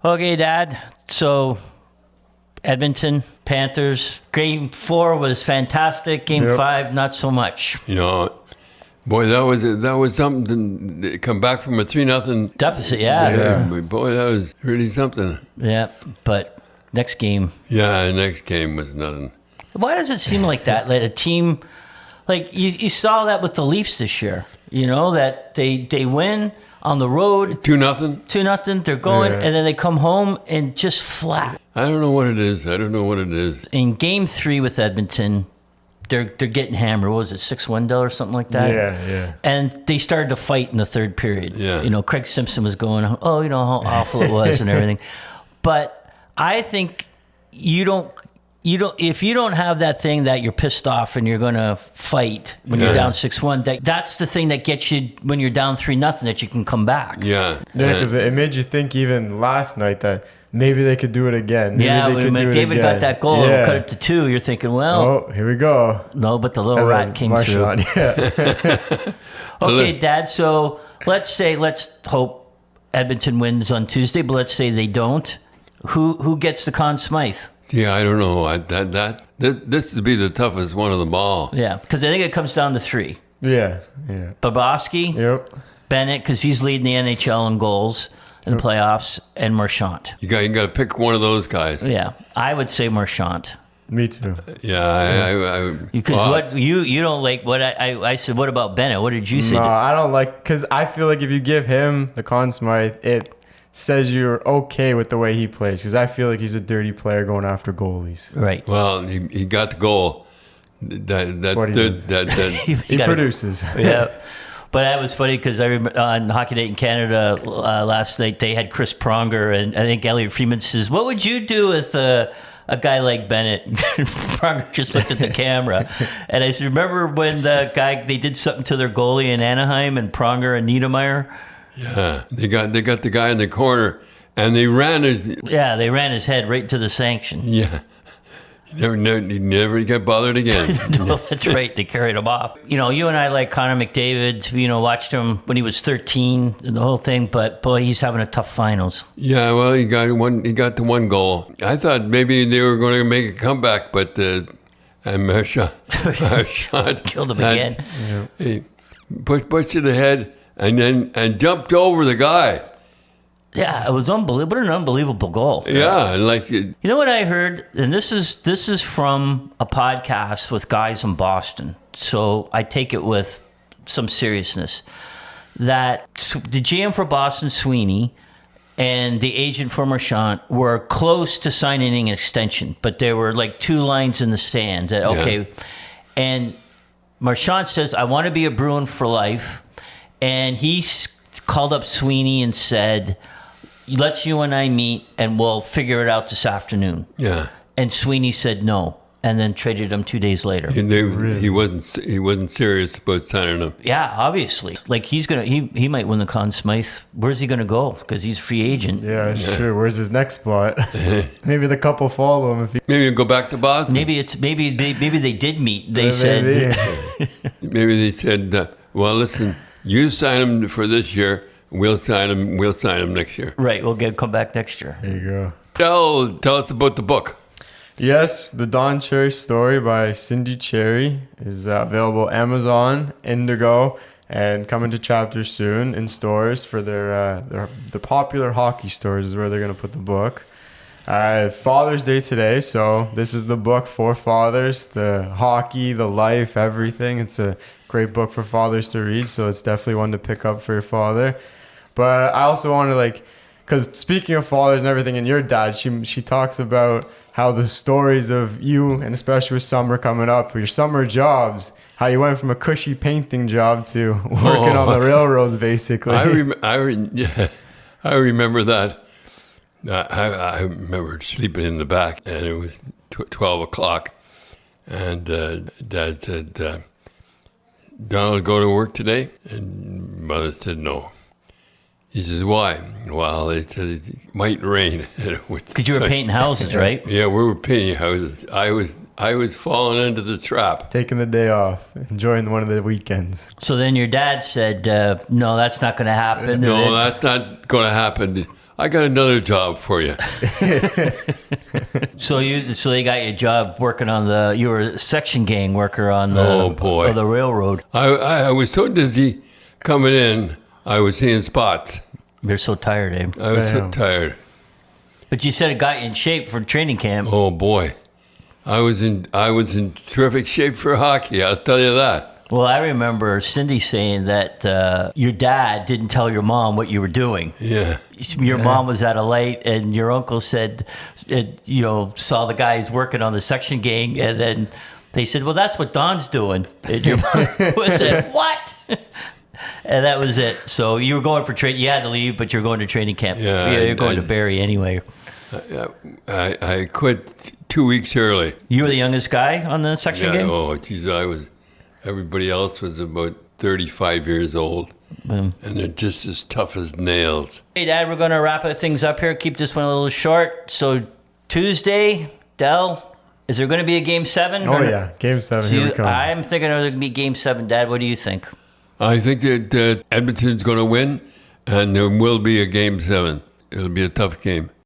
Okay, Dad. So, Edmonton Panthers. Game 4 was fantastic. Game 5, not so much. Boy, that was something to come back from a 3-0 deficit. Yeah. Boy, that was really something. Yeah, but next game. Yeah, next game was nothing. Why does it seem like that? Like a team, like you saw that with the Leafs this year. That they win on the road 2-0. 2-0. They're going, and then they come home and just flat. I don't know what it is. In Game 3 with Edmonton, they're getting hammered. What was it, 6-1 or something like that? Yeah. And they started to fight in the third period. Yeah. Craig Simpson was going, how awful it was and everything. But I think if you don't have that thing that you're pissed off and you're going to fight when you're down 6-1, that's the thing that gets you when you're down 3-0, that you can come back. Yeah. Because it made you think even last night that maybe they could do it again. Maybe when David got that goal and cut it to 2, you're thinking, well, here we go. No, but the little rat came through. Okay, Dad. So let's hope Edmonton wins on Tuesday, but let's say they don't. Who gets the Conn Smythe? Yeah, I don't know. This would be the toughest one of them all. Yeah, because I think it comes down to 3. Yeah. Bobrovsky, Bennett, because he's leading the NHL in goals in playoffs, and Marchand. You got to pick one of those guys. Yeah, I would say Marchand. Me too. Yeah, because what you don't like what I said. What about Bennett? What did you say? No, I don't like, because I feel like if you give him the Conn Smythe, it says you're okay with the way he plays, because I feel like he's a dirty player going after goalies. Right. Well, he got the goal. He he produces. Yeah. But that was funny because I remember on Hockey Night in Canada last night, they had Chris Pronger, and I think Elliot Freeman says, "What would you do with a guy like Bennett?" Pronger just looked at the camera, and I remember when they did something to their goalie in Anaheim, and Pronger and Niedermeyer. Yeah, they got the guy in the corner, and they ran his head right into the sanction. Yeah, he never got bothered again. No, that's right. They carried him off. You and I like Connor McDavid. Watched him when he was 13, and the whole thing. But boy, he's having a tough finals. Yeah, well, he got the one goal. I thought maybe they were going to make a comeback, but Marchand killed him again. He pushed it ahead. And jumped over the guy. Yeah, it was unbelievable. What an unbelievable goal. Yeah, you know what I heard, and this is from a podcast with guys in Boston. So I take it with some seriousness. That the GM for Boston, Sweeney, and the agent for Marchand were close to signing an extension, but there were like 2 lines in the sand. And Marchand says, "I want to be a Bruin for life." And he called up Sweeney and said, "Let's you and I meet, and we'll figure it out this afternoon." Yeah. And Sweeney said no, and then traded him 2 days later. He wasn't serious about signing him. Yeah, obviously. Like he might win the Conn Smythe. Where's he gonna go? Because he's a free agent. Yeah, it's true. Where's his next spot? Maybe the couple follow him. Maybe he'll go back to Boston. Maybe they did meet. They said. Maybe they said, "Well, listen, you sign him for this year. We'll sign him next year." Right. We'll come back next year. There you go. Tell us about the book. Yes, The Don Cherry Story by Cindy Cherry is available Amazon, Indigo, and coming to chapters soon in stores for the popular hockey stores is where they're going to put the book. Father's Day today, so this is the book for fathers, the hockey, the life, everything. It's a great book for fathers to read, so it's definitely one to pick up for your father. But I also want to because speaking of fathers and everything, and your dad, she talks about how the stories of you, and especially with summer coming up, your summer jobs, how you went from a cushy painting job to working on the railroads, basically. I remember that. I remember sleeping in the back, and it was 12 o'clock, and Dad said, "Donald, go to work today?" And Mother said, "No." He says, "Why?" Well, they said it might rain. Because you were painting houses, right? Yeah, we were painting houses. I was falling into the trap. Taking the day off, enjoying one of the weekends. So then your dad said, "No, that's not going to happen." No, that's not going to happen. I got another job for you. So they got you a job working on you were a section gang worker on the Oh, boy. the railroad. I was so dizzy coming in, I was seeing spots. You're so tired, Abe. I was so Damn. tired. But you said it got you in shape for training camp. Oh boy, I was in terrific shape for hockey. I'll tell you that. Well, I remember Cindy saying that your dad didn't tell your mom what you were doing. Yeah. Your mom was at a light, and your uncle said, saw the guys working on the section gang, and then they said, "Well, that's what Don's doing." And your mom said, "What?" And that was it. So you were going for training. You had to leave, but you're going to training camp. Yeah, You're going to Barrie anyway. I quit 2 weeks early. You were the youngest guy on the section gang? Oh, geez, everybody else was about 35 years old. And they're just as tough as nails. Hey, Dad, we're going to wrap things up here. Keep this one a little short. So Tuesday, Dell, is there going to be a Game 7? Oh, yeah. Game 7. Here we come. I'm thinking there's going to be Game 7. Dad, what do you think? I think that Edmonton's going to win, and there will be a Game 7. It'll be a tough game.